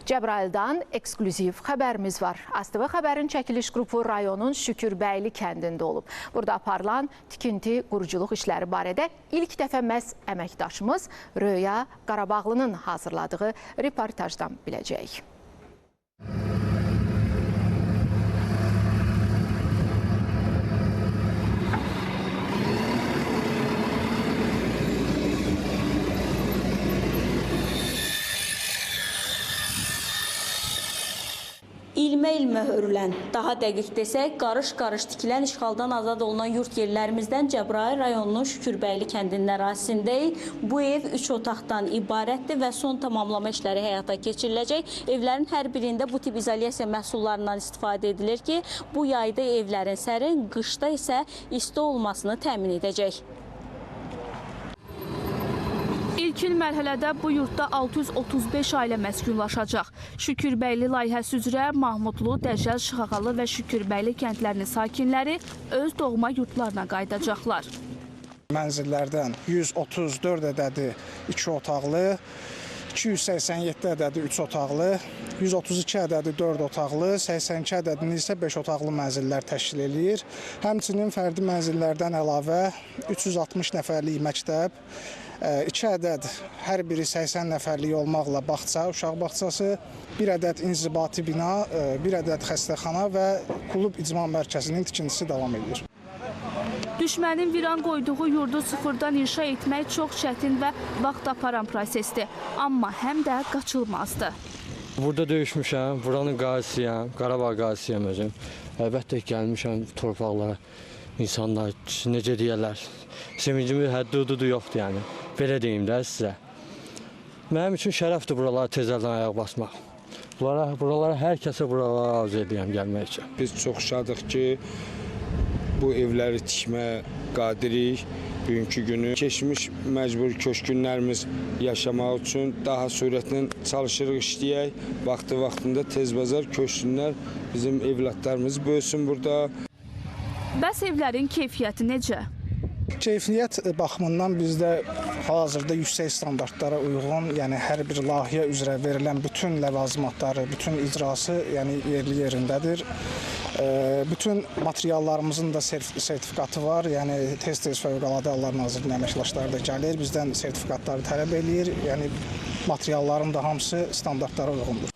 Cəbrayıldan eksklüziv xəbərimiz var. ASTV xəbərin çəkiliş qrupu rayonun Şükürbəyli kəndində olub. Burada aparılan tikinti, quruculuq işləri barədə ilk dəfə məhz əməkdaşımız Röya Qarabağlının hazırladığı reportajdan biləcəyik. İlmə-ilmə hörülən, daha dəqiq desək, qarış-qarış tikilən işğaldan azad olunan yurt yerlərimizdən Cəbrayıl rayonunun Şükürbəyli kəndinin ərazisindəyik. Bu ev 3 otaqdan ibarətdir və son tamamlama işləri həyata keçiriləcək. Evlərin hər birində bu tip izolyasiya məhsullarından istifadə edilir ki, bu yayda evlərin sərin, qışda isə isti olmasını təmin edəcək. İlkin mərhələdə bu yurtda 635 ailə məskunlaşacaq. Şükürbəyli layihəsi üzrə Mahmudlu, Dəcəl, Şıxaxalı və Şükürbəyli kəndlərinin sakinləri öz doğma yurtlarına qayıdacaqlar. Mənzillərdən 134 ədədi 2 otaqlı, 287 ədədi 3 otaqlı, 132 ədədi 4 otaqlı, 82 ədədini isə 5 otaqlı mənzillər təşkil edir. Həmçinin fərdi mənzillərdən əlavə 360 nəfərlik məktəb, 2 ədəd, hər biri 80 nəfərlik olmaqla bağça, uşaq bağçası, 1 ədəd inzibati bina, 1 ədəd xəstəxana və klub icma mərkəzinin tikintisi davam edir. Düşmənin viran qoyduğu yurdu sıfırdan inşa etmək çox çətin və vaxt aparan prosesdir. Amma həm də qaçılmazdır. Burada döyüşmüşəm, buranın qazisiyəm, Qarabağ qazisiyəm özüm. Əlbəttə gəlmişəm torpaqlara, insanlar necə deyərlər, sevincimin həddi-hududu yoxdur yəni. Belə deyim də sizə. Mənim üçün şərəfdir buralara tezlərdən ayaq basmaq. Buralara hər kəsə buralara arzu edirəm gəlmək üçün. Biz çox şadıq ki, bu evləri tikməyə qadirik. Bugünkü günü keçmiş məcburi köçkünlərimiz yaşamaq üçün daha sürətlə çalışırıq, işləyək. Vaxtında tez-bazar köçsünlər, bizim evlatlarımız böyüsün burada. Bəs evlərin keyfiyyəti necə? Keyfiyyət baxımından bizdə hal-hazırda yüksək standartlara uyğun, yəni hər bir layihə üzrə verilən bütün ləvazimatları, bütün icrası yəni yerli yerindədir. Bütün materiallarımızın da sertifikatı var, yəni tez-tez Fövqəladə Hallar Nazirliyinin əməkdaşları da gəlir, bizdən sertifikatları tələb eləyir, yəni materialların da hamısı standartlara uyğundur.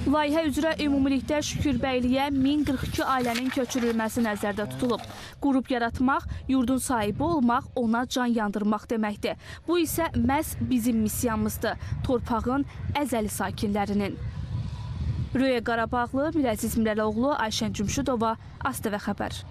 Layihə üzrə ümumilikdə Şükürbəyliyə 1042 ailənin köçürülməsi nəzərdə tutulub. Qrup yaratmaq, yurdun sahibi olmaq, ona can yandırmaq deməkdir. Bu isə məhz bizim missiyamızdır, torpağın əzəli sakinlərinin. Röya Qarabağlı, Mirəziz Mirəloğlu, Ayşən Cümşüdova, ASTV xəbər.